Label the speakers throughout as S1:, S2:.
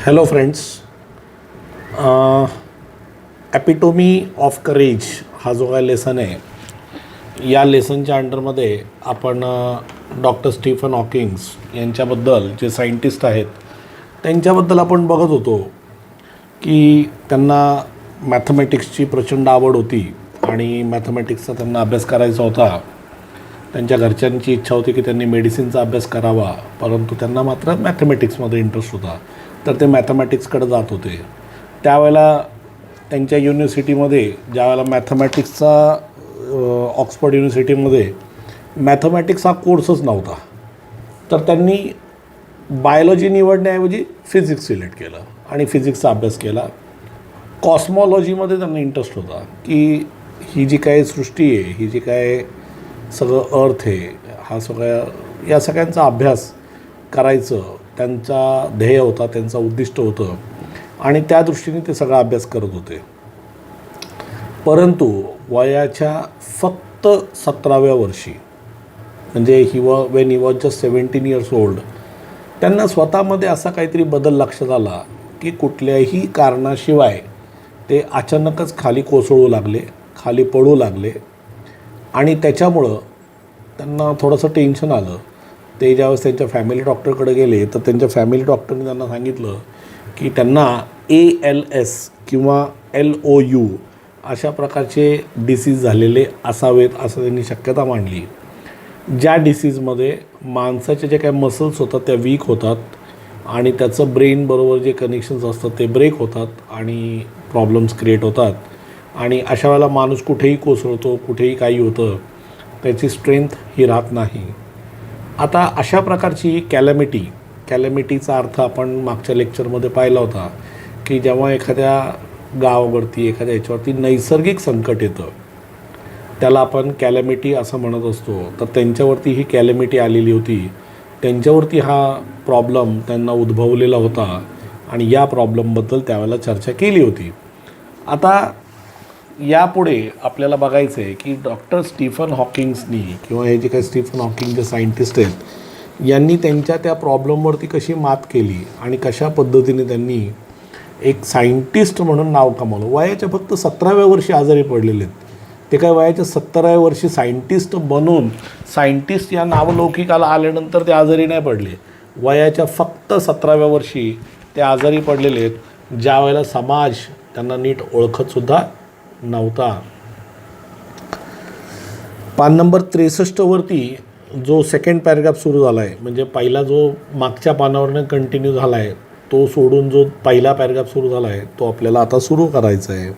S1: Hello friends, ॲपिटोमी of courage हा जो काय लेसन आहे, या लेसनच्या अंडरमध्ये आपण डॉक्टर स्टीफन हॉकिंग्स यांच्याबद्दल जे सायंटिस्ट आहेत त्यांच्याबद्दल आपण बघत होतो की त्यांना मॅथमॅटिक्सची प्रचंड आवड होती आणि मॅथमॅटिक्सचा त्यांना अभ्यास करायचा होता. त्यांच्या घरच्यांची इच्छा होती की त्यांनी मेडिसिनचा अभ्यास करावा, परंतु त्यांना मात्र मॅथमॅटिक्समध्ये इंटरेस्ट होता, तर ते मॅथमॅटिक्सकडे जात होते. त्यावेळेला त्यांच्या युनिव्हर्सिटीमध्ये ज्यावेळेला मॅथमॅटिक्सचा ऑक्सफर्ड युनिव्हर्सिटीमध्ये मॅथमॅटिक्स हा कोर्सच नव्हता, तर त्यांनी बायोलॉजी निवडण्याऐवजी फिजिक्स सिलेक्ट केलं आणि फिजिक्सचा अभ्यास केला. कॉस्मॉलॉजीमध्ये त्यांना इंटरेस्ट होता की ही जी काय सृष्टी आहे, ही जी काय सगळं अर्थ आहे, हा या सगळ्यांचा अभ्यास करायचं त्यांचा ध्येय होता, त्यांचा उद्दिष्ट होतं आणि त्या दृष्टीने ते सगळा अभ्यास करत होते. परंतु वयाच्या फक्त 17व्या वर्षी, म्हणजे when he was just 17 years old, त्यांना स्वतःमध्ये असा काहीतरी बदल लक्षात आला की कुठल्याही कारणाशिवाय ते अचानकच खाली कोसळू लागले, खाली पडू लागले आणि त्याच्यामुळं त्यांना थोडंसं टेन्शन आलं. ते ज्यावेळेस त्यांच्या फॅमिली डॉक्टरकडे गेले तर त्यांच्या फॅमिली डॉक्टरने त्यांना सांगितलं की त्यांना ALS किंवा LOU अशा प्रकारचे डिसीज झालेले असावेत असं त्यांनी शक्यता मांडली, ज्या डिसीजमध्ये माणसाचे जे काही मसल्स होतात त्या वीक होतात आणि त्याचं ब्रेनबरोबर जे कनेक्शन्स असतात ते ब्रेक होतात आणि प्रॉब्लेम्स क्रिएट होतात आणि अशा वेळेला माणूस कुठेही कोसळतो, कुठेही काही होतं, त्याची स्ट्रेंथ ही राहत नाही. आता अशा प्रकारची कॅलॅमिटीचा अर्थ आपण मागच्या लेक्चरमध्ये पाहिला होता की जेव्हा एखाद्या गावावरती, एखाद्या ह्याच्यावरती नैसर्गिक संकट येतं त्याला आपण कॅलॅमिटी असं म्हणत असतो. तर त्यांच्यावरती ही कॅलॅमिटी आलेली होती, त्यांच्यावरती हा प्रॉब्लेम त्यांना उद्भवलेला होता आणि या प्रॉब्लेमबद्दल त्यावेळेला चर्चा केली होती. आता यापुढे आपल्याला बघायचं आहे की डॉक्टर स्टीफन हॉकिंग्सनी किंवा हे जे काही स्टीफन हॉकिंग जे सायंटिस्ट आहेत यांनी त्यांच्या त्या प्रॉब्लेमवरती कशी मात केली आणि कशा पद्धतीने त्यांनी एक सायंटिस्ट म्हणून नाव कमावलं. वयाच्या फक्त 17व्या वर्षी आजारी पडलेले आहेत ते, काय वयाच्या 17व्या वर्षी सायंटिस्ट बनून सायंटिस्ट या नावलौकिकाला आल्यानंतर ते आजारी नाही पडले. वयाच्या फक्त 17व्या वर्षी ते आजारी पडलेले आहेत, ज्या वेळेला समाज त्यांना नीट ओळखतसुद्धा नव्हता. पान नंबर 63वरती जो सेकंड पॅरेग्राफ सुरू झाला आहे, म्हणजे पहिला जो मागच्या पानावरनं कंटिन्यू झाला आहे तो सोडून जो पहिला पॅरेग्राफ सुरू झाला आहे तो आपल्याला आता सुरू करायचा आहे.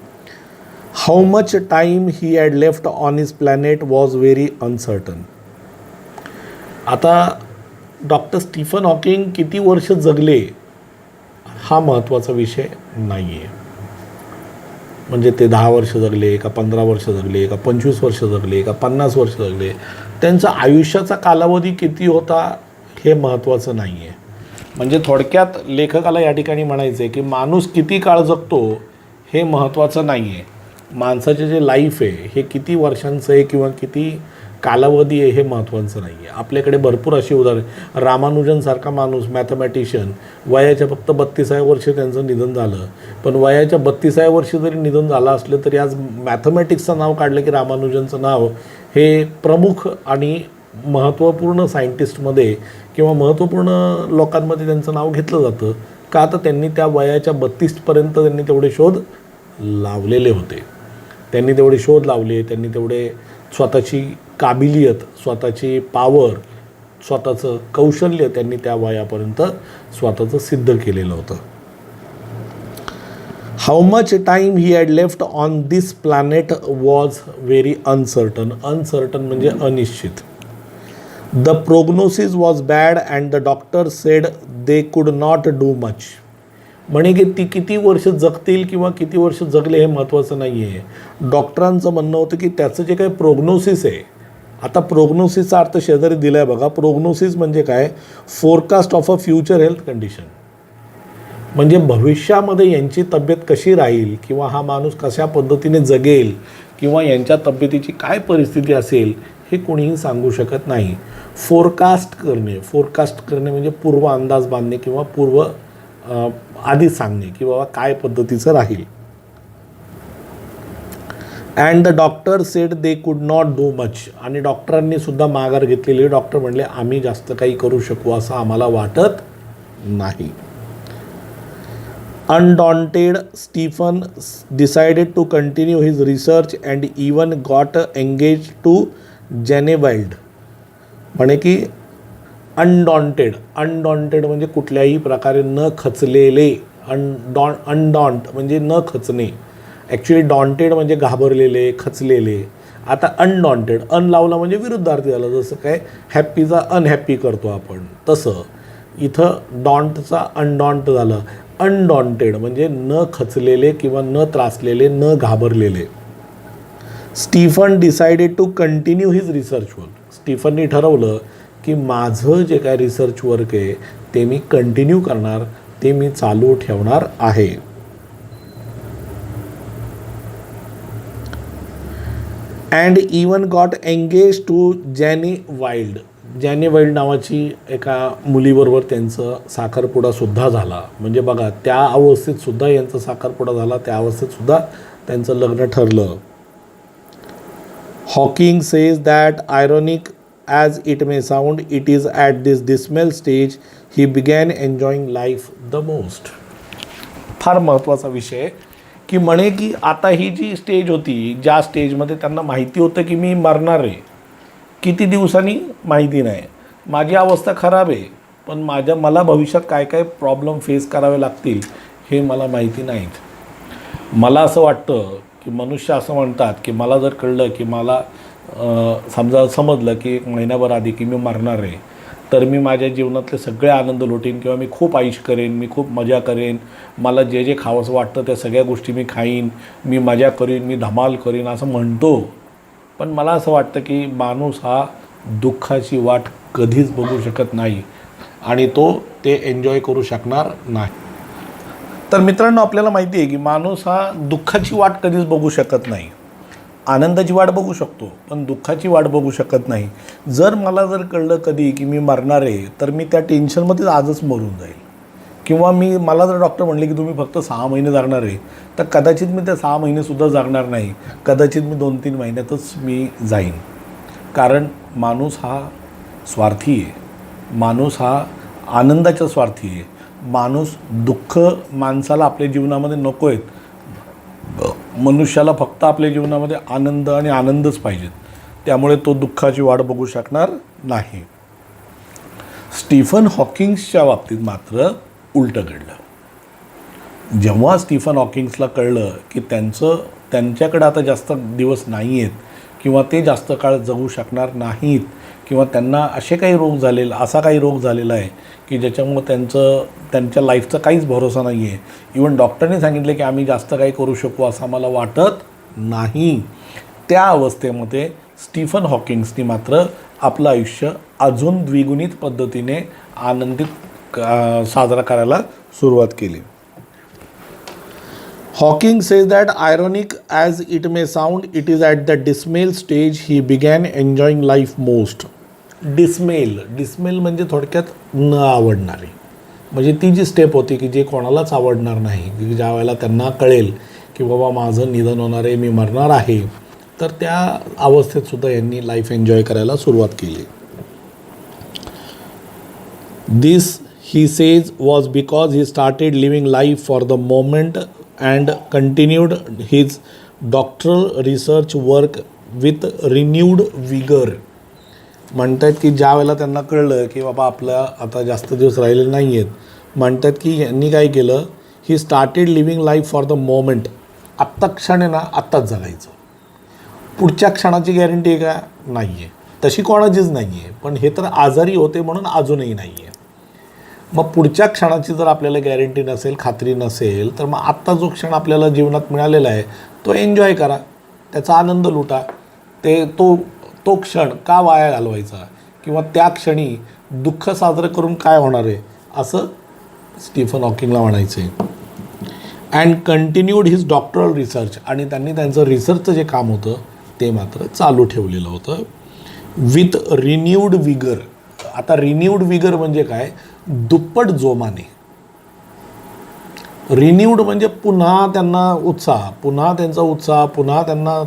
S1: How much time he had left on his planet was very uncertain. आता डॉक्टर स्टीफन हॉकिंग किती वर्ष जगले हा महत्त्वाचा विषय नाही आहे. म्हणजे ते 10 वर्ष जगले का 15 वर्ष जगले का 25 वर्ष जगले का 50 वर्ष जगले, त्यांचा आयुष्याचा कालावधी किती होता हे महत्त्वाचं नाही आहे. म्हणजे थोडक्यात लेखकाला या ठिकाणी म्हणायचं आहे की माणूस किती काळ जगतो हे महत्त्वाचं नाही आहे. माणसाचे जे लाईफ आहे हे किती वर्षांचं आहे किंवा किती कालावधी आहे हे महत्त्वाचं नाही आहे. आपल्याकडे भरपूर अशी उदाहरण, रामानुजनसारखा माणूस मॅथमॅटिशियन, वयाच्या फक्त 32व्या वर्षी त्यांचं निधन झालं, पण वयाच्या 32व्या वर्षी जरी निधन झालं असलं तरी आज मॅथमॅटिक्सचं नाव काढलं की रामानुजनचं नाव हे प्रमुख आणि महत्त्वपूर्ण सायंटिस्टमध्ये किंवा महत्त्वपूर्ण लोकांमध्ये त्यांचं नाव घेतलं जातं. का तर त्यांनी त्या वयाच्या 32पर्यंत त्यांनी तेवढे शोध लावलेले होते, त्यांनी तेवढे शोध लावले, त्यांनी तेवढे स्वतःची काबिलियत, स्वतःची पॉवर, स्वतःचं कौशल्य त्यांनी त्या वयापर्यंत स्वतःचं सिद्ध केलेलं होतं. How much time he had left on this planet was very uncertain. Uncertain म्हणजे अनिश्चित. The prognosis was bad and the doctor said they could not do much. म्हणे की ती किती वर्ष जगतील किंवा किती वर्ष जगले हे महत्त्वाचं नाही आहे. डॉक्टरांचं म्हणणं होतं की त्याचं जे काही प्रोग्नोसिस आहे, आता प्रोग्नोसिसचा अर्थ शेजारी दिला आहे बघा. प्रोग्नोसिस म्हणजे काय? Forecast of a future health condition. म्हणजे भविष्यामध्ये यांची तब्येत कशी राहील किंवा हा माणूस कशा पद्धतीने जगेल किंवा यांच्या तब्येतीची काय परिस्थिती असेल हे कोणीही सांगू शकत नाही. फोरकास्ट करणे म्हणजे पूर्व अंदाज बांधणे किंवा पूर्व आधीच सांगणे की बाबा काय पद्धतीचं राहील. And the doctor said they could not do much. आणि डॉक्टरांनी सुद्धा माघार घेतलेली. डॉक्टर म्हणले आम्ही जास्त काही करू शकू असं आम्हाला वाटत नाही. Undaunted Stephen decided to continue his research and even got engage to Jane Wilde. म्हणे की अनडॉन्टेड म्हणजे कुठल्याही प्रकारे न खचलेले. अनडॉन्ट म्हणजे न खचणे. ॲक्च्युली डॉन्टेड म्हणजे घाबरलेले, खचलेले. आता अनडॉन्टेड, अन लावला म्हणजे विरुद्धार्थी झालं. जसं काय हॅप्पीचा अनहॅप्पी करतो आपण, तसं इथं डॉन्टचा अनडॉन्ट झालं. अनडॉन्टेड म्हणजे न खचलेले किंवा न त्रासलेले, न घाबरलेले. Stephen decided to continue his research work. स्टीफननी ठरवलं की माझं जे काय रिसर्च वर्क आहे ते मी कंटिन्यू करणार, ते मी चालू ठेवणार आहे. And even got engage to Jane Wilde. Jane Wilde नावाची एका मुलीबरोबर त्यांचं साखरपुडासुद्धा झाला. म्हणजे बघा, त्या अवस्थेतसुद्धा यांचा साखरपुडा झाला, त्या अवस्थेतसुद्धा त्यांचं लग्न ठरलं. Hawking says that ironic as it may sound, it is at this dismal stage he began enjoying life the most. फार महत्त्वाचा विषय की म्हणे की आता ही जी स्टेज होती, ज्या स्टेजमध्ये त्यांना माहिती होतं की मी मरणार आहे, किती दिवसांनी माहिती नाही, माझी अवस्था खराब आहे, पण मला भविष्यात काय काय प्रॉब्लेम फेस करावे लागतील हे मला माहिती नाहीत. मला असं वाटतं की मनुष्य असं म्हणतात की मला जर कळलं की मला समजलं की एक महिनाभर आधी की मी मरणार आहे, तर मी माझ्या जीवनातले सगळे आनंद लुटीन किंवा मी खूप आयुष करेन, मी खूप मजा करेन, मला जे जे खावंसं वाटतं त्या सगळ्या गोष्टी मी खाईन, मी मजा करीन, मी धमाल करीन असं म्हणतो. पण मला असं वाटतं की माणूस हा दुःखाची वाट कधीच बघू शकत नाही आणि तो ते एन्जॉय करू शकणार नाही. तर मित्रांनो, आपल्याला माहिती आहे की माणूस हा दुःखाची वाट कधीच बघू शकत नाही. आनंदाची वाट बघू शकतो पण दुःखाची वाट बघू शकत नाही. मला जर कळलं कधी की मी मरणार आहे, तर मी त्या टेन्शनमध्येच आजच मरून जाईल. किंवा मला जर डॉक्टर म्हणले की तुम्ही फक्त 6 महिने जगणार आहे, तर कदाचित मी त्या 6 महिनेसुद्धा जगणार नाही. कदाचित मी 2-3 महिन्यातच मी जाईन. कारण माणूस हा स्वार्थी आहे. माणूस हा आनंदाचा स्वार्थी आहे. माणूस दुःख माणसाला आपल्या जीवनामध्ये नको आहेत. मनुष्याला फक्त आपल्या जीवनामध्ये आनंद आणि आनंदच पाहिजेत. त्यामुळे तो दुःखाची वाट बघू शकणार नाही. स्टीफन हॉकिंग्सच्या बाबतीत मात्र उलटं घडलं. जेव्हा स्टीफन हॉकिंग्सला कळलं की त्यांच्याकडे आता जास्त दिवस नाही आहेत किंवा ते जास्त काळ जगू शकणार नाहीत किंवा त्यांना असे काही असा काही रोग झालेला आहे की ज्याच्यामुळं त्यांच्या लाईफचा काहीच भरोसा नाही आहे. इवन डॉक्टरने सांगितले की आम्ही जास्त काही करू शकू असं आम्हाला वाटत नाही. त्या अवस्थेमध्ये स्टीफन हॉकिंग्सनी मात्र आपलं आयुष्य अजून द्विगुणित पद्धतीने आनंदित साजरा करायला सुरुवात केली. Hawking says that ironic as it may sound, it is at the dismal stage he began enjoying life most. Dismal म्हणजे थोडक्यात न आवडणारी. म्हणजे ती जी स्टेप होती की जे कोणालाच आवडणार नाही, की ज्या वेळेला त्यांना कळेल की बाबा माझं निधन होणार आहे, मी मरणार आहे, तर त्या अवस्थेतसुद्धा यांनी लाईफ एन्जॉय करायला सुरुवात केली. This he says was because he started living life for the moment and continued his doctoral research work with renewed vigour. म्हणतात की ज्या वेळेला त्यांना कळलं की बाबा आपलं आता जास्त दिवस राहिले नाही आहेत, म्हणतात की यांनी काय केलं, he started living life for the moment. आत्ता क्षण आहे ना, आत्ताच जगायचं. पुढच्या क्षणाची गॅरंटी आहे का? नाही आहे, तशी कोणाचीच नाही आहे. पण हे तर आजारी होते म्हणून अजूनही नाही आहे. मग पुढच्या क्षणाची जर आपल्याला गॅरंटी नसेल, खात्री नसेल, तर मग आत्ता जो क्षण आपल्याला जीवनात मिळालेला आहे तो एन्जॉय करा, त्याचा आनंद लुटा. तो क्षण का वाया घालवायचा किंवा त्या क्षणी दुःख साजरं करून काय होणार आहे असं स्टीफन हॉकिंगला म्हणायचं आहे. And continued his doctoral research. आणि त्यांनी त्यांचं रिसर्चचं जे काम होतं ते मात्र चालू ठेवलेलं होतं विथ रिन्यूड विगर. आता रिन्यूड विगर म्हणजे काय? दुप्पट जोमाने. रिन्यूड म्हणजे पुन्हा त्यांना उत्साह, पुन्हा त्यांचा उत्साह, पुन्हा त्यांना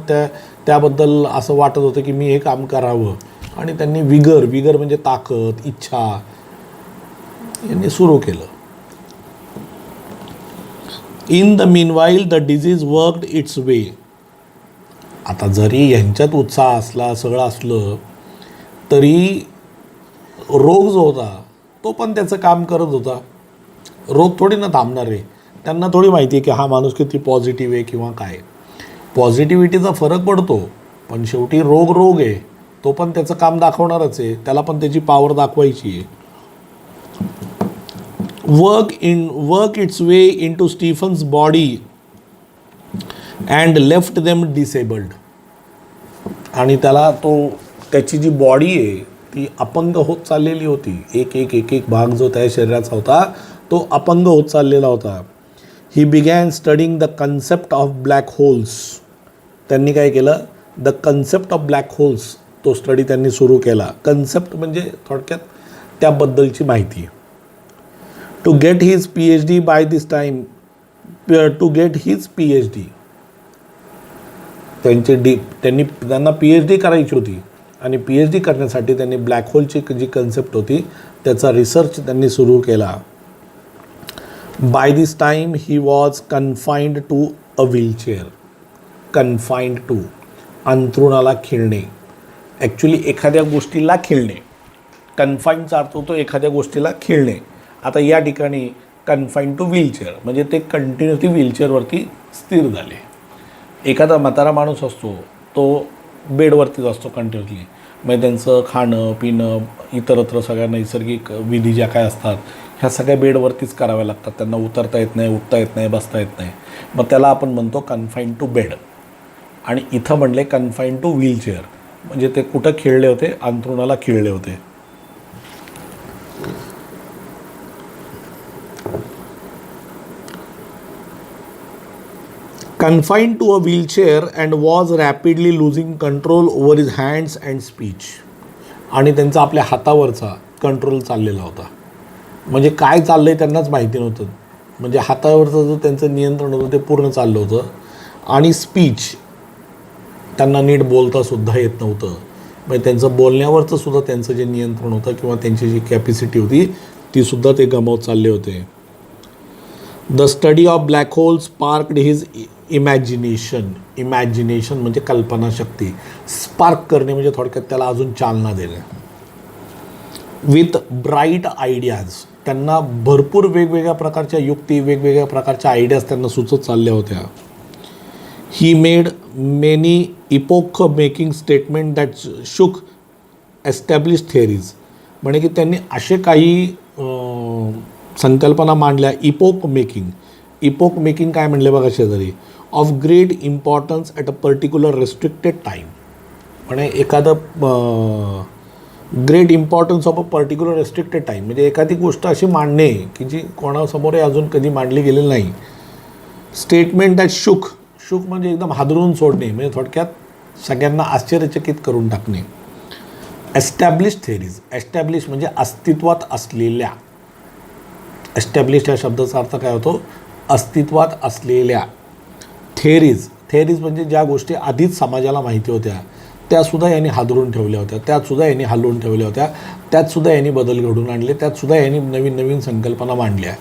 S1: त्याबद्दल असं वाटत होतं की मी हे काम करावं, आणि त्यांनी विगर म्हणजे ताकद, इच्छा यांनी सुरू केलं. In the meanwhile the disease worked its way. आता जरी ह्यांच्यात उत्साह असला, सगळं असलं, तरी रोग जो होता तो पण त्याचं काम करत होता. रोग थोडी ना थांबणार आहे. त्यांना थोडी माहिती आहे की हा माणूस किती पॉझिटिव्ह आहे किंवा काय. पॉझिटिव्हिटीचा फरक पडतो, पण शेवटी रोग आहे, तो पण त्याचं काम दाखवणारच आहे, त्याला पण त्याची पॉवर दाखवायची आहे. Work its way into Stephen's body and left them disabled. आणि त्याची जी बॉडी आहे ती अपंग होत चाललेली होती. एक भाग जो त्या शरीराचा होता तो अपंग होत चाललेला होता. He began studying the concept of black holes. त्यांनी काय केलं, the concept of black holes तो स्टडी त्यांनी सुरू केला. कन्सेप्ट म्हणजे थोडक्यात त्याबद्दलची माहिती. To get his PhD by this time, to get his PhD, त्यांना PhD करायची होती, आणि PhD करण्यासाठी त्यांनी ब्लॅक होलची जी कन्सेप्ट होती त्याचा रिसर्च त्यांनी सुरू केला. By this time he was confined to a wheelchair. Confined to, अंथरुणाला खिळणे. ॲक्च्युली एखाद्या गोष्टीला खिळणे. कन्फाइंडचा अर्थ होतो एखाद्या गोष्टीला खिळणे. आता या ठिकाणी कन्फाइंड टू व्हीलचेअर म्हणजे ते कंटिन्युअसली व्हीलचेअरवरती स्थिर झाले. एखादा म्हातारा माणूस असतो तो बेडवरतीच असतो कंटिन्युअसली. म्हणजे त्यांचं खाणं पिणं इतरत्र सगळ्या नैसर्गिक विधी ज्या काय असतात ह्या सगळ्या बेडवरतीच कराव्या लागतात. त्यांना उतरता येत नाही, उठता येत नाही, बसता येत नाही. मग त्याला आपण म्हणतो कन्फाइंड टू बेड. आणि इथं म्हणले कन्फाइंड टू व्हीलचेअर म्हणजे ते कुठं खिळले होते, अंथरुणाला खिळले होते. confined to a wheelchair and was rapidly losing control over his hands and speech. आणि त्यांचा आपल्या हातावरचा कंट्रोल चाललेला होता. म्हणजे काय चाललं आहे त्यांनाच माहिती नव्हतं. म्हणजे हातावरचं जो त्यांचं नियंत्रण होतं ते पूर्ण चाललं होतं. आणि स्पीच, त्यांना नीट बोलतासुद्धा येत नव्हतं. म्हणजे त्यांचं बोलण्यावरचं सुद्धा त्यांचं जे नियंत्रण होतं किंवा त्यांची जी कॅपॅसिटी होती तीसुद्धा ते गमावत चालले होते. The study of black hole sparked his imagination. Imagination म्हणजे कल्पनाशक्ती. स्पार्क करणे म्हणजे थोडक्यात त्याला अजून चालना देणे. विथ ब्राईट आयडियाज, त्यांना भरपूर वेगवेगळ्या प्रकारच्या युक्ती, वेगवेगळ्या प्रकारच्या आयडियाज त्यांना सुचत चालल्या होत्या. He made many epoch making statement that शुक एस्टॅब्लिश थेअरीज. म्हणजे की त्यांनी असे काही संकल्पना मांडल्या. इपोक मेकिंग काय म्हणले बघा शेजारी, of great importance at a particular restricted time. म्हणजे एखादं great importance of a particular restricted time म्हणजे एखादी गोष्ट अशी मांडणे की जी कोणासमोरही अजून कधी मांडली गेलेली नाही. स्टेटमेंट दॅट शुक म्हणजे एकदम हादरून सोडणे, म्हणजे थोडक्यात सगळ्यांना आश्चर्यचकित करून टाकणे. एस्टॅब्लिश थेअरीज, एस्टॅब्लिश म्हणजे अस्तित्वात असलेल्या. एस्टॅब्लिश या शब्दाचा अर्थ काय होतो, अस्तित्वात असलेल्या. थेअरीज म्हणजे ज्या गोष्टी आधीच समाजाला माहिती होत्या त्यासुद्धा यांनी हादरून ठेवल्या होत्या, त्यातसुद्धा यांनी हलवून ठेवल्या होत्या, त्यातसुद्धा यांनी बदल घडवून आणले, त्यातसुद्धा यांनी नवीन संकल्पना मांडल्या.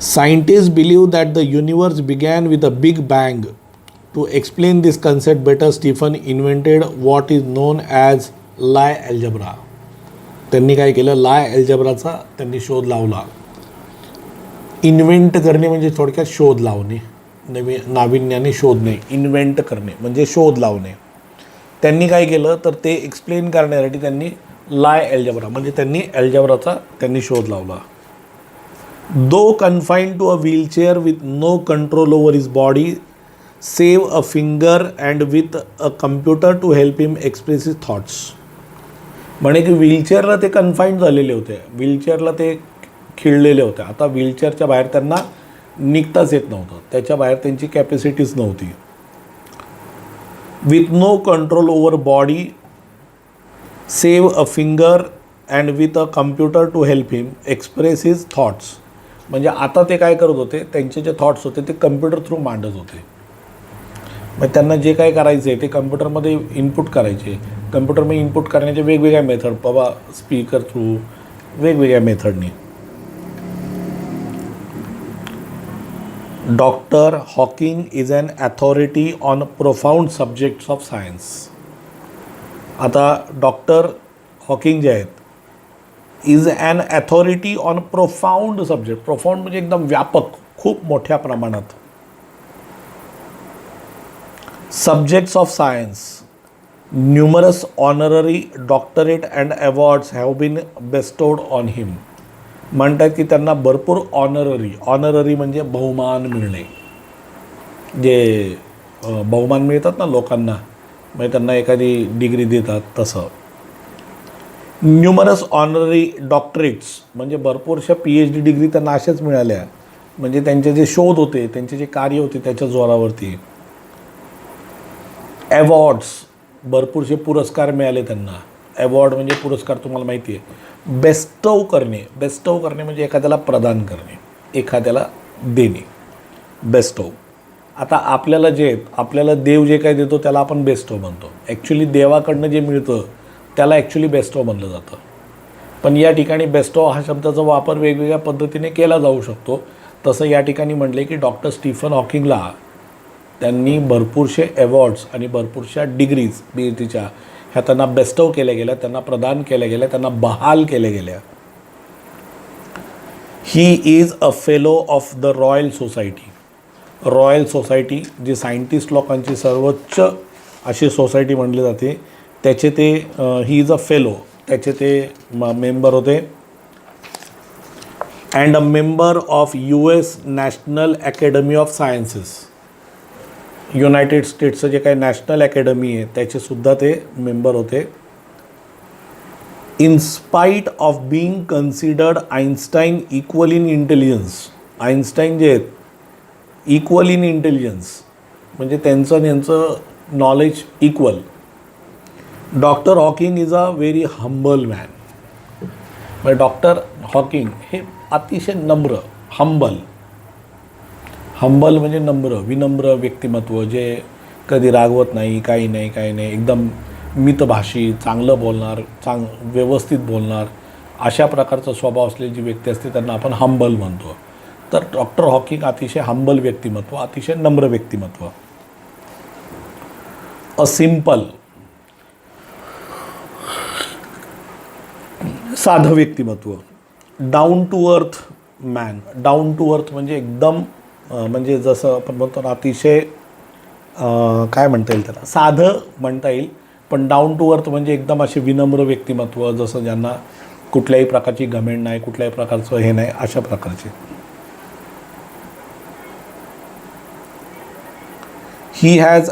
S1: Scientist believe that the universe began with a big bang. To explain this concept better Stephen invented what is known as Lie algebra. त्यांनी काय केलं, लाय अल्जेब्राचा त्यांनी शोध लावला. इन्व्हेंट करणे म्हणजे थोडक्यात शोध लावणे, नाविन्याने शोधणे. इन्व्हेंट करणे म्हणजे शोध लावणे. त्यांनी काय केलं तर ते एक्सप्लेन करण्यासाठी त्यांनी लाय अल्जेब्रा म्हणजे त्यांनी अल्जेब्राचा त्यांनी शोध लावला. Though confined to a wheelchair with no control over his body save a finger and with a computer to help him express his thoughts. म्हणे की व्हीलचेअरला ते कन्फाईंड झालेले होते, व्हीलचेअरला ते खिळलेले होते. आता व्हीलचेअरच्या बाहेर त्यांना निघताच येत नव्हतं, त्याच्या बाहेर त्यांची कॅपॅसिटीच नव्हती. With no control over body save a finger and with a computer to help him express his thoughts. म्हणजे आता ते काय करत होते, त्यांचे जे थॉट्स होते ते कम्प्युटर थ्रू मांडत होते. मग त्यांना जे काय करायचं आहे ते कम्प्युटरमध्ये इनपुट करायचे. कम्प्युटरमध्ये इनपुट करण्याचे वेगवेगळ्या मेथड, बाबा स्पीकर थ्रू, वेगवेगळ्या मेथडनी. Doctor Hawking is an authority on profound subjects of science. आता डॉक्टर हॉकिंग जे आहेत is an authority on profound subject. Profound म्हणजे एकदम व्यापक, खूप मोठ्या प्रमाणात. Subjects of science. Numerous honorary doctorate and awards have been bestowed on him. म्हणतात की त्यांना भरपूर ऑनररी म्हणजे बहुमान मिळणे. जे बहुमान मिळतात ना लोकांना, म्हणजे त्यांना एखादी डिग्री देतात तसं. न्यूमरस ऑनररी डॉक्टरेट्स म्हणजे भरपूरशा PhD डिग्री त्यांना अशाच मिळाल्या, म्हणजे त्यांचे जे शोध होते, त्यांचे जे कार्य होते त्याच्या जोरावरती. अवॉर्ड्स, भरपूरसे पुरस्कार मिळाले त्यांना. अवॉर्ड म्हणजे पुरस्कार, तुम्हाला माहिती आहे. बेस्टव करणे म्हणजे एखाद्याला प्रदान करणे, एखाद्याला देणे, बेस्टव. आता आपल्याला आपल्याला देव जे काय देतो त्याला आपण बेस्टव म्हणतो. ॲक्च्युली देवाकडनं जे मिळतं त्याला ॲक्च्युली बेस्टव म्हणलं जातं. पण या ठिकाणी बेस्टव हा शब्दाचा वापर वेगवेगळ्या पद्धतीने केला जाऊ शकतो. तसं या ठिकाणी म्हटले की डॉक्टर स्टीफन हॉकिंगला त्यांनी भरपूरसे अवॉर्ड्स आणि भरपूरशा डिग्रीज PhDच्या ह्या त्यांना बेस्टव केल्या गेल्या, त्यांना प्रदान केल्या गेल्या, त्यांना बहाल केल्या गेल्या. He is a fellow of the royal society. Royal society जी सायंटिस्ट लोकांची सर्वोच्च अशी सोसायटी म्हणली जाते, त्याचे ते ही इज अ फेलो, त्याचे ते मेंबर होते. And a member of US national academy of sciences. United स्टेट्सचं जे काही नॅशनल अकॅडमी आहे त्याचेसुद्धा ते मेंबर होते. In spite of being considered Einstein equal in intelligence. Einstein जे आहेत इक्वल इन इंटेलिजन्स म्हणजे त्यांचं knowledge equal. Doctor Hawking is a very humble man. म्हणजे डॉक्टर हॉकिंग हे अतिशय नम्र, हंबल म्हणजे नम्र, विनम्र व्यक्तिमत्व, जे कधी रागवत नाही, काही नाही, एकदम मितभाषी, चांगलं बोलणार, व्यवस्थित बोलणार, अशा प्रकारचा स्वभाव असलेली जी व्यक्ती असते त्यांना आपण हंबल म्हणतो. तर डॉक्टर हॉकिंग अतिशय हंबल व्यक्तिमत्व, अतिशय नम्र व्यक्तिमत्व. अ सिम्पल, साधं व्यक्तिमत्व. Down to earth man. Down to earth म्हणजे एकदम, म्हणजे जसं आपण म्हणतो ना अतिशय काय म्हणता येईल त्याला, साधं म्हणता येईल. पण डाऊन टू अर्थ म्हणजे एकदम असे विनम्र व्यक्तिमत्व, जसं ज्यांना कुठल्याही प्रकारची घमेंड नाही, कुठल्याही प्रकारचं हे नाही, अशा प्रकारचे. He has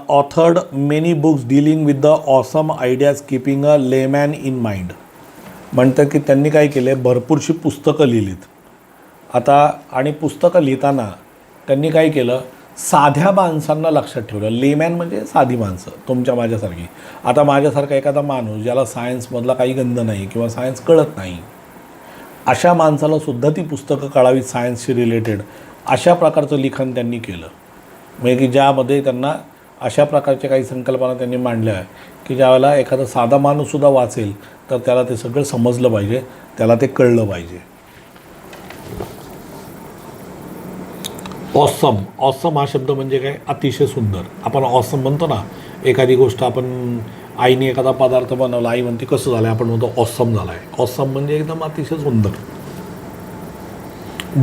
S1: authored many books dealing with the awesome ideas keeping a layman in mind. म्हणतात की त्यांनी काय केले, भरपूरशी पुस्तकं लिहिलीत. आता आणि पुस्तकं लिहिताना त्यांनी काय केलं, साध्या माणसांना लक्षात ठेवलं. लेमॅन म्हणजे साधी माणसं, तुमच्या माझ्यासारखी. आता माझ्यासारखा एखादा माणूस ज्याला सायन्समधला काही गंध नाही किंवा सायन्स कळत नाही, अशा माणसाला सुद्धा ती पुस्तकं कळावीत सायन्सशी रिलेटेड, अशा प्रकारचं लिखाण त्यांनी केलं. म्हणजे की ज्यामध्ये त्यांना अशा प्रकारच्या काही संकल्पना त्यांनी मांडल्या की ज्यावेळेला एखादा साधा माणूससुद्धा वाचेल तर त्याला ते सगळं समजलं पाहिजे, त्याला ते कळलं पाहिजे. ऑसम हा शब्द म्हणजे काय, अतिशय सुंदर. आपण ऑसम म्हणतो ना, एखादी गोष्ट आपण आईने एखादा पदार्थ बनवला, आई म्हणते कसं झालं, आपण म्हणतो ऑसम झाला आहे. ऑसम म्हणजे एकदम अतिशय सुंदर.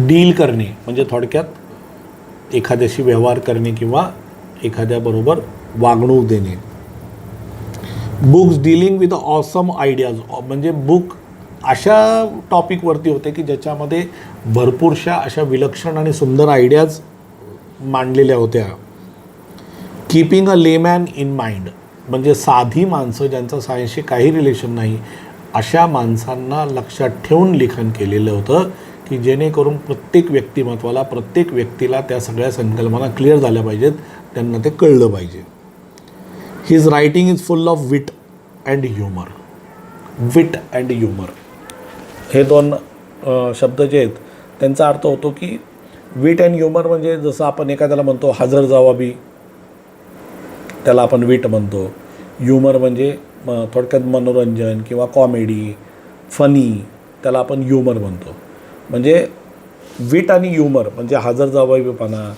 S1: डील करणे म्हणजे थोडक्यात एखाद्याशी व्यवहार करणे किंवा एखाद्याबरोबर वागणूक देणे. Books dealing with awesome ideas म्हणजे बुक अशा टॉपिकवरती होते की ज्याच्यामध्ये भरपूरशा अशा विलक्षण आणि सुंदर आयडियाज मांडलेल्या होत्या. Keeping a layman in mind म्हणजे साधी माणसं ज्यांचं सायन्सशी काही रिलेशन नाही, अशा माणसांना लक्षात ठेवून लिखाण केलेलं होतं की जेणेकरून प्रत्येक व्यक्तिमत्वाला, प्रत्येक व्यक्तीला त्या सगळ्या संकल्पना क्लिअर झाल्या पाहिजेत, त्यांना ते कळलं पाहिजे. His writing is full of wit and humour. Wit and humour हे दोन शब्द जे आहेत त्यांचा अर्थ होतो की विट अँड ह्युमर म्हणजे जसं आपण एखाद्याला म्हणतो हजर जवाबी, त्याला आपण विट म्हणतो. ह्युमर म्हणजे थोडक्यात मनोरंजन किंवा कॉमेडी, फनी, त्याला आपण ह्युमर म्हणतो. म्हणजे विट आणि ह्युमर म्हणजे हजरजबाबीपणा,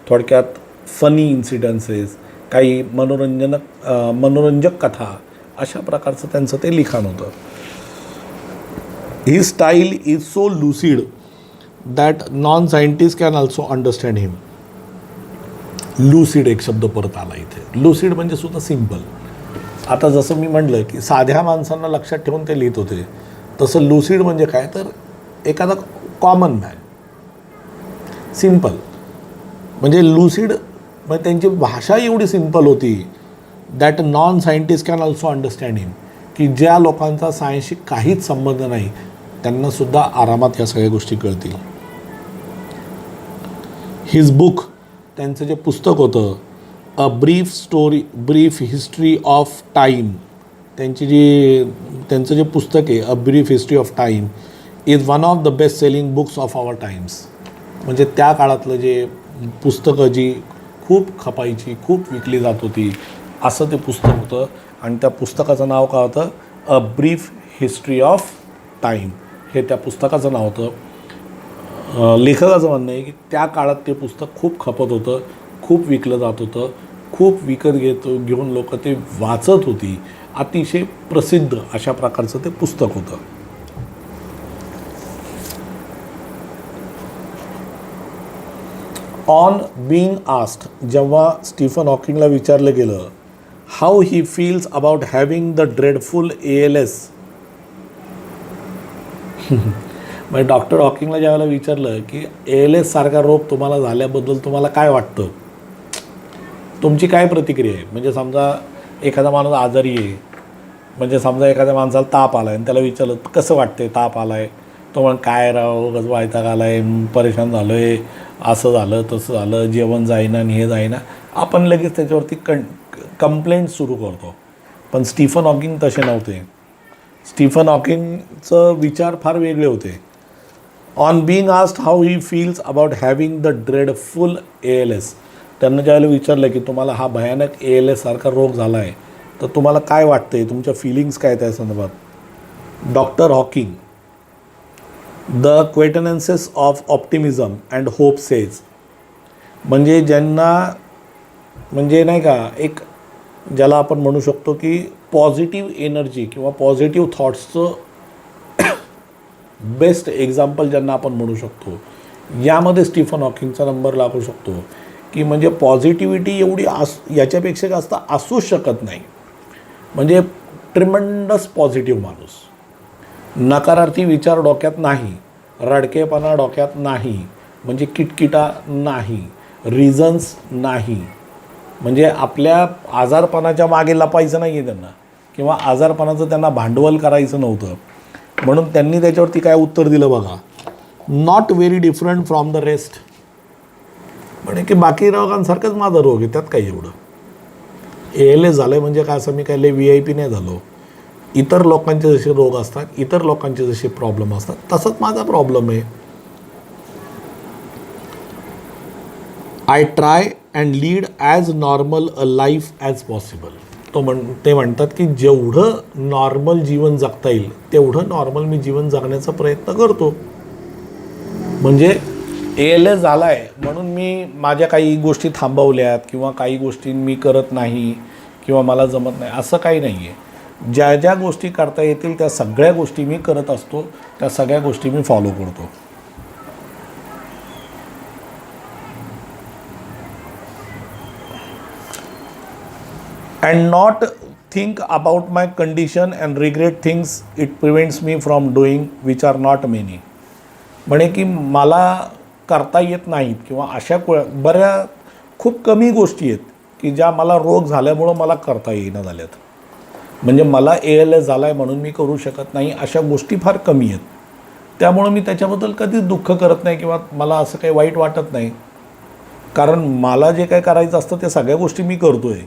S1: थोडक्यात फनी इन्सिडन्सेस, काही मनोरंजक कथा, अशा प्रकारचं त्यांचं ते लिखाण होतं. ही style is so lucid that non scientist can also understand him. Lucid एक शब्द परत आला इथे. लुसिड म्हणजे सुद्धा सिम्पल. आता जसं मी म्हटलं की साध्या माणसांना लक्षात ठेवून ते लिहित होते, तसं लुसिड म्हणजे काय तर एखादा कॉमन मॅन, सिम्पल. म्हणजे लुसिड म्हणजे त्यांची भाषा एवढी सिम्पल होती that non scientist can also understand him, की ज्या लोकांचा सायन्सशी काहीच संबंध नाही त्यांनासुद्धा आरामात या सगळ्या गोष्टी कळतील. हिज बुक, त्यांचं जे पुस्तक होतं a brief history of time, त्यांचं जे पुस्तक आहे a brief history of time is one of the best selling books of our times. म्हणजे त्या काळातलं जे पुस्तकं जी खूप खपायची, खूप विकली जात होती, असं ते पुस्तक होतं. आणि त्या पुस्तकाचं नाव काय होतं? A brief history of time, हे त्या पुस्तकाचं नाव होतं. लेखकाचं म्हणणं आहे की त्या काळात ते पुस्तक खूप खपत होतं, खूप विकलं जात होतं, खूप विकत घेऊन लोक ते वाचत होती. अतिशय प्रसिद्ध अशा प्रकारचं ते पुस्तक होतं. ऑन बीइंग आस्क्ड, जेव्हा स्टीफन हॉकिंगला विचारलं गेलं how he feels about having the dreadful ALS, म्हणजे डॉक्टर हॉकिंगला ज्यावेळेला विचारलं की ALS सारखा रोग तुम्हाला झाल्याबद्दल तुम्हाला काय वाटतं, तुमची काय प्रतिक्रिया आहे. म्हणजे समजा एखादा माणूस आजारी आहे, म्हणजे समजा एखाद्या माणसाला ताप आला आहे आणि त्याला विचारलं कसं वाटते ताप आला आहे, तो म्हण काय राव कसं वैताग आला आहे, परेशान झालो आहे, असं झालं तसं झालं, जेवण जाईना आणि हे जाईना, आपण लगेच त्याच्यावरती कंप्लेंट सुरू करतो. पण स्टीफन हॉकिंग तसे नव्हते. स्टीफन हॉकिंगचं विचार फार वेगळे होते. On being asked how he feels about having the dreadful ALS, त्यांना ज्यावेळेला विचारलं की तुम्हाला हा भयानक ALS सारखा रोग झाला आहे तर तुम्हाला काय वाटतं आहे, तुमच्या फिलिंग्स काय त्या संदर्भात. Doctor Hawking, the quintessence of optimism and hope says, म्हणजे ज्यांना म्हणजे नाही का एक ज्याला आपण म्हणू शकतो की पॉझिटिव्ह एनर्जी किंवा पॉझिटिव्ह थॉट्सचं बेस्ट एक्झाम्पल ज्यांना आपण म्हणू शकतो, यामध्ये स्टीफन हॉकिंगचा नंबर लागू शकतो. की म्हणजे पॉझिटिव्हिटी एवढी याच्यापेक्षा जास्त असूच शकत नाही. म्हणजे ट्रिमेंडस पॉझिटिव्ह माणूस, नकारार्थी विचार डोक्यात नाही, रडकेपणा डोक्यात नाही, म्हणजे किटकिटा नाही, रिझन्स नाही, म्हणजे आपल्या आजारपणाच्या मागे लपायचं नाही आहे त्यांना, किंवा आजारपणाचं त्यांना भांडवल करायचं नव्हतं. म्हणून त्यांनी त्याच्यावरती काय उत्तर दिलं बघा, not very different from the rest, म्हणजे की बाकी रोगांसारखंच माझा रोग आहे, त्यात काही एवढं. ALS झालं म्हणजे काय असं मी काय लय VIP नाही झालो. इतर लोकांचे जसे रोग असतात, इतर लोकांचे जसे प्रॉब्लेम असतात, तसंच माझा प्रॉब्लेम आहे. I try and lead as normal a life as possible. ते म्हणतात की जेवढं नॉर्मल जीवन जगता येईल तेवढं नॉर्मल मी जीवन जगण्याचा प्रयत्न करतो. म्हणजे ALS झाला आहे म्हणून मी माझ्या काही गोष्टी थांबवल्यात किंवा काही गोष्टी मी करत नाही किंवा मला जमत नाही, असं काही नाही आहे. ज्या ज्या गोष्टी करता येतील त्या सगळ्या गोष्टी मी करत असतो, त्या सगळ्या गोष्टी मी फॉलो करतो. And not think about my condition and regret things it prevents me from doing which are not many. म्हणे की मला करता येत नाहीत किंवा अशा खूप कमी गोष्टी आहेत की ज्या मला रोग झाल्यामुळं मला करता येईना झाल्यात. म्हणजे मला ALS झाला आहे म्हणून मी करू शकत नाही, अशा गोष्टी फार कमी आहेत. त्यामुळं मी त्याच्याबद्दल कधीच दुःख करत नाही किंवा मला असं काही वाईट वाटत नाही, कारण मला जे काही करायचं असतं त्या सगळ्या गोष्टी मी करतो आहे.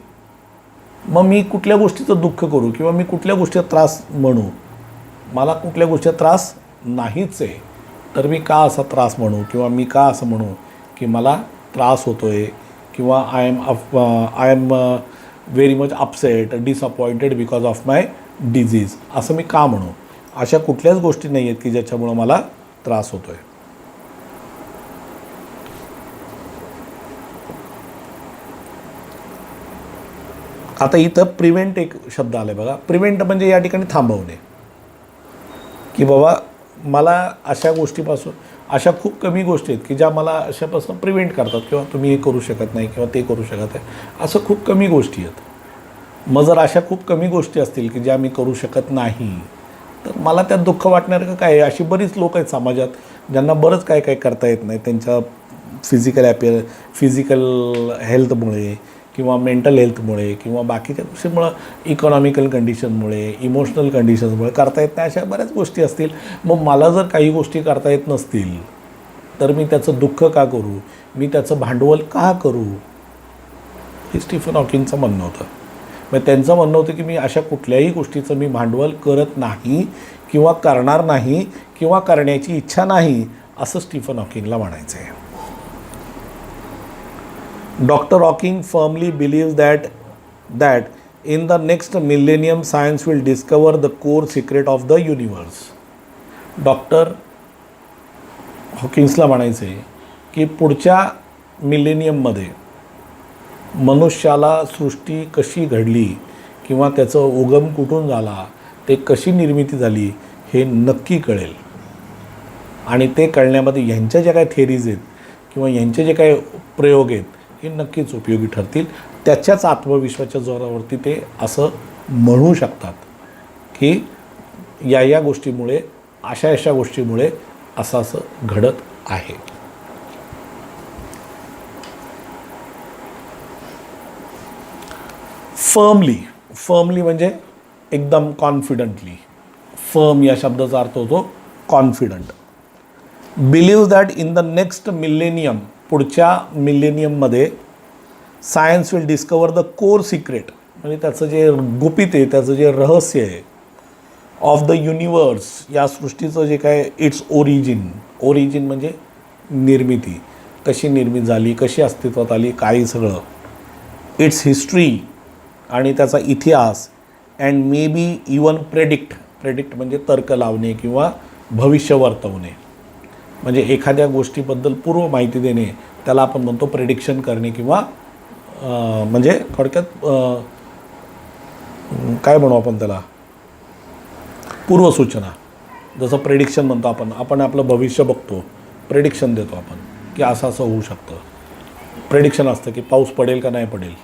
S1: मग मी कुठल्या गोष्टीचं दुःख करू किंवा मी कुठल्या गोष्टीचा त्रास म्हणू, मला कुठल्या गोष्टीचा त्रास नाहीच आहे. तर मी का असा त्रास म्हणू किंवा मी का असं म्हणू की मला त्रास होतो आहे किंवा I am very much upset disappointed because of my disease असं मी का म्हणू. अशा कुठल्याच गोष्टी नाही आहेत की ज्याच्यामुळं मला त्रास होतो आहे. आता इथं प्रिव्हेंट एक शब्द आला आहे बघा. प्रिव्हेंट म्हणजे या ठिकाणी थांबवणे, की बाबा मला अशा गोष्टीपासून, अशा खूप कमी गोष्टी आहेत की ज्या मला अशापासून प्रिव्हेंट करतात किंवा तुम्ही हे करू शकत नाही किंवा ते करू शकत आहे, असं खूप कमी गोष्टी आहेत. मग जर अशा खूप कमी गोष्टी असतील की ज्या मी करू शकत नाही तर मला त्यात दुःख वाटणार काय आहे. अशी बरीच लोक आहेत समाजात ज्यांना बरंच काय काय करता येत नाही त्यांच्या फिजिकल हेल्थमुळे किंवा मेंटल हेल्थमुळे किंवा बाकीच्या गोष्टीमुळं, इकॉनॉमिकल कंडिशनमुळे, इमोशनल कंडिशन्समुळे करता येत नाही. अशा बऱ्याच गोष्टी असतील. मग मला जर काही गोष्टी करता येत नसतील तर मी त्याचं दुःख का करू, मी त्याचं भांडवल का करू, हे स्टीफन हॉकिंगचं म्हणणं होतं. मग त्यांचं म्हणणं होतं की मी अशा कुठल्याही गोष्टीचं मी भांडवल करत नाही किंवा करणार नाही किंवा करण्याची इच्छा नाही, असं स्टीफन हॉकिंगला म्हणायचं आहे. Dr. Hawking firmly believes that in the next millennium science will discover the core secret of the universe. Doctor हॉकिंग्सला म्हणायचं आहे की पुढच्या मिलेनियममध्ये मनुष्याला सृष्टी कशी घडली किंवा त्याचं उगम कुठून झाला, ते कशी निर्मिती झाली हे नक्की कळेल. आणि ते कळण्यामध्ये ह्यांच्या ज्या काही थेरीज आहेत किंवा ह्यांचे जे काही प्रयोग आहेत हे नक्कीच उपयोगी ठरतील. त्याच्याच आत्मविश्वासाच्या जोरावरती ते असं म्हणू शकतात की या गोष्टीमुळे, अशा गोष्टीमुळे असं घडत आहे. फर्मली म्हणजे एकदम कॉन्फिडंटली. फर्म या शब्दाचा अर्थ होतो confident. Believe that in the next millennium, पुढच्या मिलेनियममध्ये science will discover the core secret, म्हणजे त्याचं जे गुपित आहे, त्याचं जे रहस्य आहे, ऑफ द युनिवर्स, या सृष्टीचं जे काय इट्स ओरिजिन म्हणजे निर्मिती, कशी निर्मिती झाली, कशी अस्तित्वात आली, काही सगळं, इट्स हिस्ट्री आणि त्याचा इतिहास, and may be even predict म्हणजे तर्क लावणे किंवा भविष्य वर्तवणे. म्हणजे एखाद्या गोष्टीबद्दल पूर्व माहिती देणे, त्याला आपण म्हणतो प्रेडिक्शन करणे किंवा म्हणजे थोडक्यात काय म्हणू आपण त्याला, पूर्वसूचना. जसं प्रेडिक्शन म्हणतो आपण आपलं भविष्य बघतो, प्रेडिक्शन देतो आपण की असं होऊ शकतं. प्रेडिक्शन असतं की पाऊस पडेल का नाही पडेल,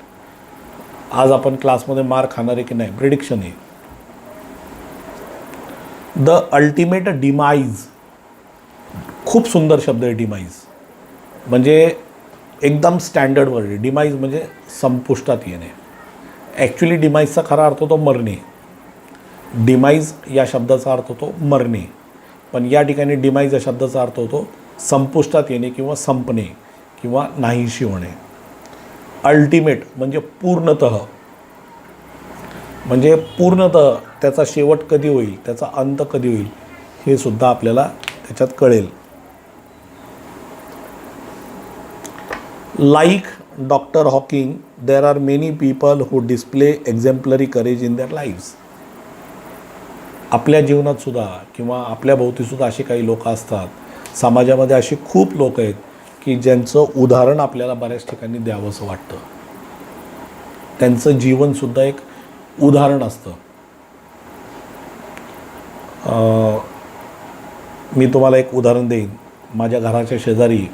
S1: आज आपण क्लासमध्ये मार खाणार आहे की नाही, प्रेडिक्शन आहे. द अल्टिमेट डिमाइज, खूप सुंदर शब्द आहे डिमाइज, म्हणजे एकदम स्टँडर्ड वर्ड आहे. डिमाइज म्हणजे संपुष्टात येणे. ॲक्च्युली डिमाइजचा खरा अर्थ होतो मरणे. डिमाइज या शब्दाचा अर्थ होतो मरणे, पण या ठिकाणी डिमाइज या शब्दाचा अर्थ होतो संपुष्टात येणे किंवा संपणे किंवा नाहीशी होणे. अल्टिमेट म्हणजे पूर्णतः, म्हणजे पूर्णतः त्याचा शेवट कधी होईल, त्याचा अंत कधी होईल हे सुद्धा आपल्याला त्याच्यात कळेल. Like doctor Hawking, there are many people who display exemplary courage in their lives. आपल्या जीवनात सुद्धा किंवा आपल्या भोवतीसुद्धा असे काही लोक असतात, समाजामध्ये अशी खूप लोक आहेत की ज्यांचं उदाहरण आपल्याला बऱ्याच ठिकाणी द्यावंसं वाटतं. त्यांचं जीवनसुद्धा एक उदाहरण असतं. मी तुम्हाला एक उदाहरण देईन. माझ्या घराच्या शेजारी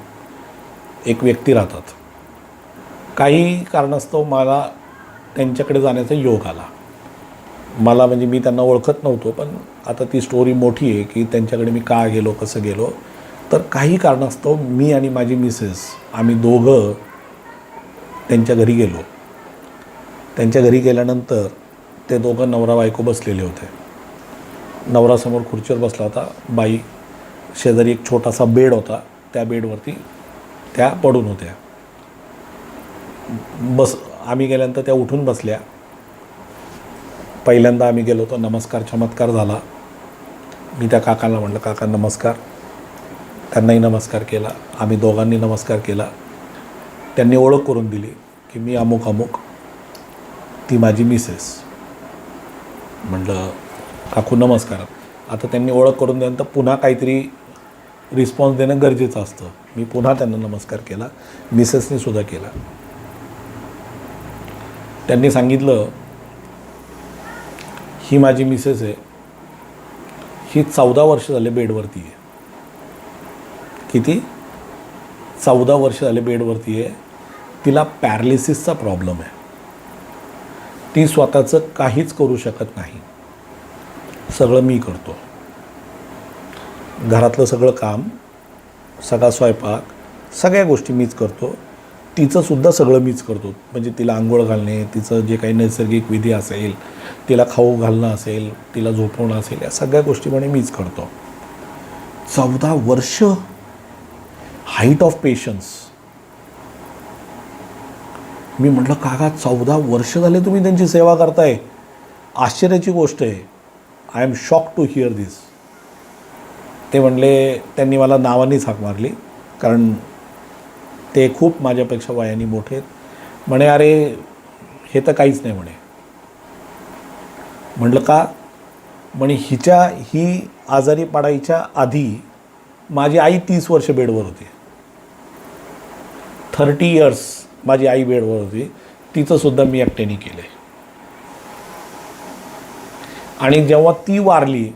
S1: एक व्यक्ती राहतात. काही कारणास्तव मला त्यांच्याकडे जाण्याचा योग आला. मला म्हणजे मी त्यांना ओळखत नव्हतो, पण आता ती स्टोरी मोठी आहे की त्यांच्याकडे मी का गेलो, कसं गेलो. तर काही कारणास्तव मी आणि माझी मिसेस आम्ही दोघं त्यांच्या घरी गेलो. त्यांच्या घरी गेल्यानंतर ते दोघं नवरा बायको बसलेले होते. नवरासमोर खुर्चीवर बसला होता, बाई शेजारी एक छोटासा बेड होता, त्या बेडवरती त्या पडून होत्या. आम्ही गेल्यानंतर त्या उठून बसल्या. पहिल्यांदा आम्ही गेलो होतो, नमस्कार चमत्कार झाला. मी त्या काकांना म्हटलं, काका नमस्कार. त्यांनाही नमस्कार केला, आम्ही दोघांनी नमस्कार केला. त्यांनी ओळख करून दिली की मी अमुक अमुक, ती माझी मिसेस. म्हटलं काकू नमस्कार. आता त्यांनी ओळख करून दिल्यानंतर पुन्हा काहीतरी रिस्पॉन्स देणं गरजेचं असतं. मी पुन्हा त्यांना नमस्कार केला, मिसेसनी सुद्धा केला. त्यांनी सांगितलं ही माझी मिसेस आहे, ही 14 वर्ष झाले बेडवरती आहे. किती? 14 वर्ष झाले बेडवरती आहे. तिला पॅरालिसिसचा प्रॉब्लेम आहे. ती स्वतःचं काहीच करू शकत नाही, सगळं मी करतो. घरातलं सगळं काम, सगळा स्वयंपाक, सगळ्या गोष्टी मीच करतो. तिचंसुद्धा सगळं मीच करतो. म्हणजे तिला आंघोळ घालणे, तिचं जे काही नैसर्गिक विधी असेल, तिला खाऊ घालणं असेल, तिला झोपवणं असेल, या सगळ्या गोष्टी म्हणे मीच करतो. 14 वर्ष, हाईट ऑफ पेशन्स. मी म्हटलं काका 14 वर्ष झाले तुम्ही त्यांची सेवा करताय, आश्चर्याची गोष्ट आहे. I am shock to hear this. ते म्हणले, त्यांनी मला नावानेच हाक मारली, कारण ते खूप माझ्यापेक्षा वयाने मोठे आहेत. म्हणे अरे हे तर काहीच नाही म्हणे. म्हटलं का? म्हणे ही आजारी पडायच्या आधी माझी आई 30 वर्ष बेडवर होती. 30 इयर्स माझी आई बेडवर होती. तिचंसुद्धा मी एकट्याने केलं आहे. आणि जेव्हा ती वारली,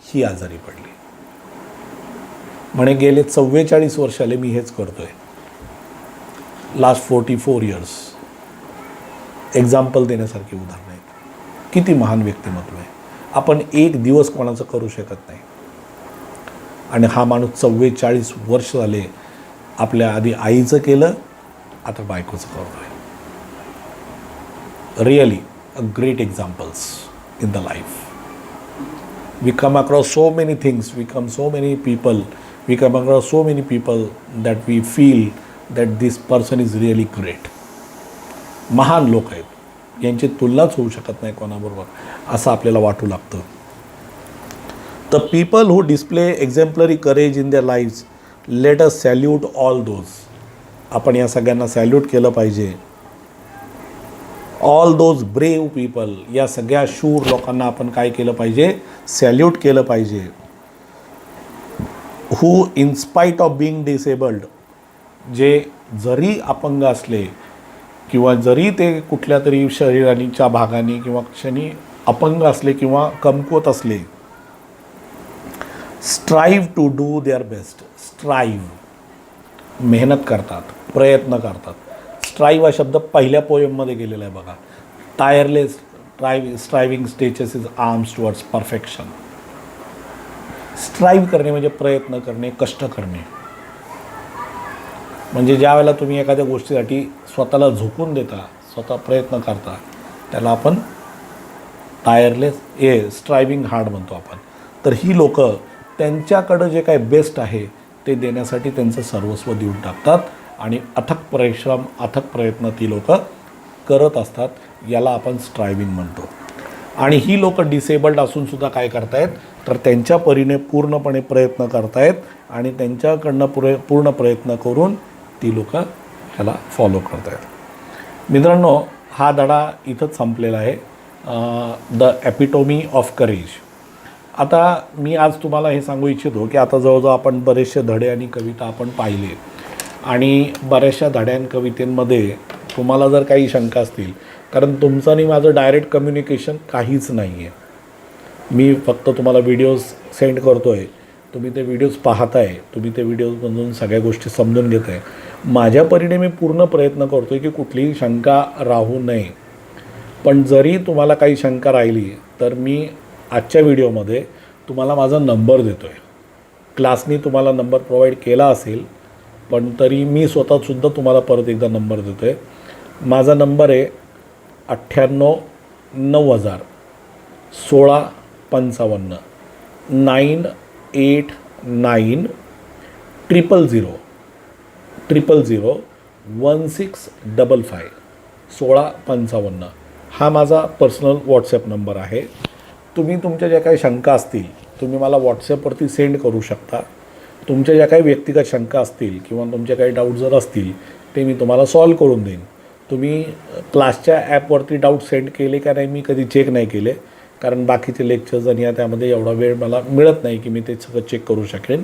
S1: ही आजारी पडली. म्हणे गेले 44 वर्ष आले मी हेच करतोय. Last 44 years. एक्झाम्पल देण्यासारखी उदाहरणं आहेत. किती महान व्यक्तिमत्व आहे. आपण एक दिवस कोणाचं करू शकत नाही. आणि हा माणूस 44 वर्ष झाले आपल्या आधी आईचं केलं, आता बायकोचं करतोय. Really a great examples in the life. We come across so many things, we come so many people, we come across so many people that we feel that this person is really great. महान लोक आहेत, यांची तुलनाच होऊ शकत नाही कोणाबरोबर, असं आपल्याला वाटू लागतं. The people who display exemplary courage in their lives, let us salute all those. आपण या सगळ्यांना सॅल्यूट केलं पाहिजे. ऑल दोज ब्रेव पीपल, या सगळ्या शूर लोकांना आपण काय केलं पाहिजे? सॅल्यूट केलं पाहिजे. हू in spite of being disabled, जे जरी अपंग असले किंवा जरी ते कुठल्या तरी शरीराच्या भागाने किंवा क्षणी अपंग असले किंवा कमकुवत असले, strive to do their best. Strive, मेहनत करतात, प्रयत्न करतात. स्ट्राईव्ह हा शब्द पहिल्या पोएममध्ये गेलेला आहे बघा. Tireless striving stretches its arms towards perfection. Strive करणे म्हणजे प्रयत्न करणे, कष्ट करणे. म्हणजे ज्या वेळेला तुम्ही एखाद्या गोष्टीसाठी स्वतःला झोकून देता, स्वतः प्रयत्न करता, त्याला आपण टायरलेस स्ट्रायव्हिंग हार्ड म्हणतो आपण. तर ही लोक त्यांच्याकडं जे काय बेस्ट आहे ते देण्यासाठी त्यांचं सर्वस्व देऊन टाकतात आणि अथक परिश्रम, अथक प्रयत्न ती लोक करत असतात. याला आपण स्ट्रायव्हिंग म्हणतो. आणि ही लोक डिसेबल्ड असूनसुद्धा काय करतायत, तर त्यांच्या परीने पूर्णपणे प्रयत्न करतायत आणि त्यांच्याकडनं पूर्ण प्रयत्न करून ती लोक ह्याला फॉलो करतायत. मित्रांनो, हा धडा इथंच संपलेला आहे. The epitome of courage. आता मी आज तुम्हाला हे सांगू इच्छितो की आता जवळजवळ आपण बरेचसे धडे आणि कविता आपण पाहिले आणि बऱ्याचशा धड्यां कवितेंमध्ये तुम्हाला जर काही शंका असतील, कारण तुमचं आणि माझं डायरेक्ट कम्युनिकेशन काहीच नाही आहे. मी फक्त तुम्हाला व्हिडिओज सेंड करतो आहे, तुम्ही ते व्हिडिओज पाहताय, तुम्ही ते व्हिडिओजमधून सगळ्या गोष्टी समजून घेत आहे. माझ्या परीने मी पूर्ण प्रयत्न करतो आहे की कुठलीही शंका राहू नये. पण जरी तुम्हाला काही शंका राहिली तर मी आजच्या व्हिडिओमध्ये तुम्हाला माझा नंबर देतो आहे. क्लासनी तुम्हाला नंबर प्रोव्हाइड केला असेल, पण तरी मी स्वतःसुद्धा तुम्हाला परत एकदा नंबर देतो आहे. माझा नंबर आहे 98 9000 1655 989 000 1655 1655. हा माझा पर्सनल व्हॉट्सॲप नंबर आहे. तुम्ही तुमच्या ज्या काही शंका असतील तुम्ही मला व्हॉट्सॲपवरती सेंड करू शकता. तुमच्या ज्या काही व्यक्तिगत शंका असतील किंवा तुमचे काही डाऊट जर असतील ते मी तुम्हाला सॉल्व करून देईन. तुम्ही क्लासच्या ॲपवरती डाऊट सेंड केले का नाही मी कधी चेक नाही केले, कारण बाकीचे लेक्चर्स आणि त्यामध्ये एवढा वेळ मला मिळत नाही की मी ते सगळं चेक करू शकेन,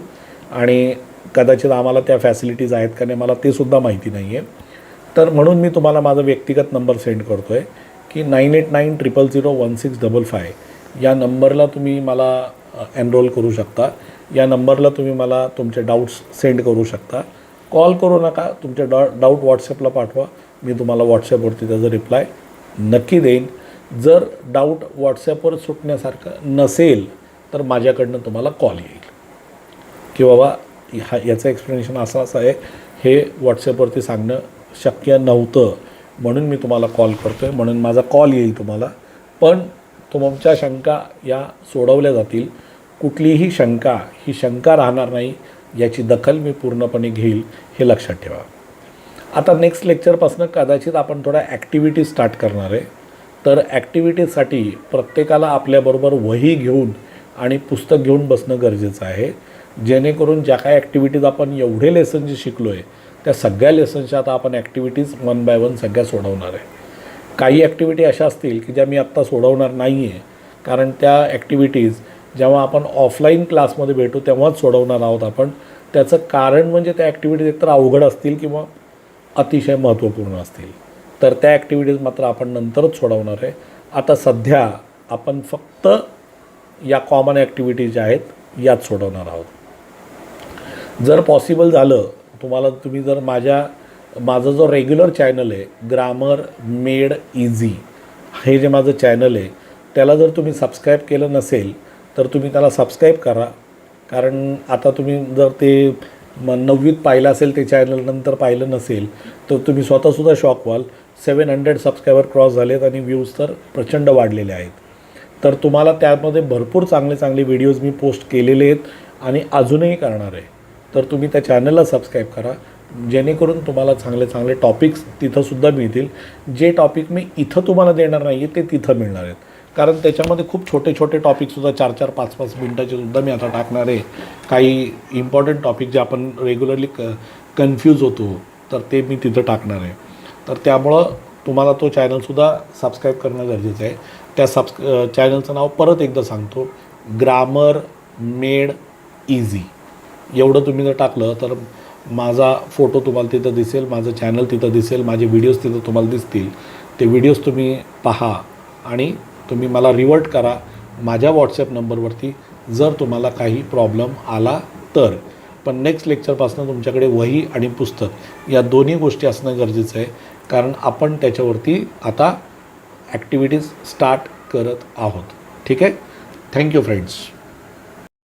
S1: आणि कदाचित आम्हाला त्या फॅसिलिटीज आहेत का नाही मला ते सुद्धा माहिती नाही आहे. तर म्हणून मी तुम्हाला माझा व्यक्तिगत नंबर सेंड करतो आहे की 98900165 या नंबरला तुम्ही मला एनरोल करू शकता. या नंबरला तुम्ही मला तुमचे डाऊट्स सेंड करू शकता. कॉल करू नका, तुमचे डाऊट व्हॉट्सअपला पाठवा, मी तुम्हाला व्हॉट्सअपवरती त्याचा रिप्लाय नक्की देईन. जर डाऊट व्हॉट्सअपवर सुटण्यासारखं नसेल तर माझ्याकडनं तुम्हाला कॉल येईल की बाबा याचं एक्सप्लेनेशन असं आहे, हे व्हॉट्सअपवरती सांगणं शक्य नव्हतं म्हणून मी तुम्हाला कॉल करतो आहे, म्हणून माझा कॉल येईल तुम्हाला. पण तुमच्या शंका या सोडवल्या जातील. कुठलीही शंका ही शंका राहणार नाही याची दखल मी पूर्णपणे घेईल, हे लक्षात ठेवा. आता नेक्स्ट लेक्चरपासून कदाचित आपण थोड्या ॲक्टिव्हिटीज स्टार्ट करणार आहे. तर ॲक्टिव्हिटीजसाठी प्रत्येकाला आपल्याबरोबर वही घेऊन आणि पुस्तक घेऊन बसणं गरजेचं आहे, जेणेकरून ज्या काही ॲक्टिव्हिटीज आपण एवढे लेसन जे शिकलो आहे त्या सगळ्या लेसनच्या आता आपण ॲक्टिव्हिटीज 1 बाय 1 सगळ्या सोडवणार आहे. काही ॲक्टिव्हिटी अशा असतील की ज्या मी आत्ता सोडवणार नाही आहे, कारण त्या ॲक्टिव्हिटीज जेव्हा आपण ऑफलाईन क्लासमध्ये भेटू तेव्हाच सोडवणार आहोत आपण. त्याचं कारण म्हणजे त्या ॲक्टिव्हिटीज एकतर अवघड असतील किंवा अतिशय महत्त्वपूर्ण असतील, तर त्या ॲक्टिव्हिटीज मात्र आपण नंतरच सोडवणार आहे. आता सध्या आपण फक्त या कॉमन ॲक्टिव्हिटीज ज्या आहेत याच सोडवणार आहोत. जर पॉसिबल झालं तुम्हाला, तुम्ही जर माझं जो रेग्युलर चॅनल आहे ग्रामर मेड इझी, हे जे माझं चॅनल आहे त्याला जर तुम्ही सबस्क्राईब केलं नसेल तर तुम्ही त्याला सबस्क्राईब करा. कारण आता तुम्ही जर ते 9वीत पाहिलं असेल ते चॅनल, नंतर पाहिलं नसेल तर तुम्ही स्वतःसुद्धा शॉक व्हाल. 700 सबस्क्रायबर क्रॉस झालेत आणि व्ह्यूज तर प्रचंड वाढलेले आहेत. तर तुम्हाला त्यामध्ये भरपूर चांगले चांगले व्हिडिओज मी पोस्ट केलेले आहेत आणि अजूनही करणार आहे. तर तुम्ही त्या चॅनलला सबस्क्राईब करा, जेणेकरून तुम्हाला चांगले चांगले टॉपिक्स तिथंसुद्धा मिळतील. जे टॉपिक मी इथं तुम्हाला देणार नाही आहे ते तिथं मिळणार आहेत, कारण त्याच्यामध्ये खूप छोटे छोटे टॉपिकसुद्धा 4-4, 5-5 मिनटाचेसुद्धा मी आता टाकणार आहे. काही इम्पॉर्टंट टॉपिक जे आपण रेग्युलरली कन्फ्यूज होतो तर ते मी तिथं टाकणार आहे. तर त्यामुळं तुम्हाला तो चॅनलसुद्धा सबस्क्राईब करणं गरजेचं आहे. त्या चॅनलचं नाव परत एकदा सांगतो, ग्रामर मेड इझी. एवढं तुम्ही जर टाकलं तर माझा फोटो तुम्हाला तिथं दिसेल, माझं चॅनल तिथं दिसेल, माझे व्हिडिओज तिथं तुम्हाला दिसतील. ते व्हिडिओज तुम्ही पहा आणि तुम्ही मला रिवर्ट करा माझ्या व्हॉट्सॲप नंबरवरती जर तुम्हाला काही प्रॉब्लेम आला तर. पण नेक्स्ट लेक्चरपासून तुमच्याकडे वही आणि पुस्तक या दोन्ही गोष्टी असणं गरजेचं आहे, कारण आपण त्याच्यावरती आता ॲक्टिव्हिटीज स्टार्ट करत आहोत. ठीक आहे. Thank you friends.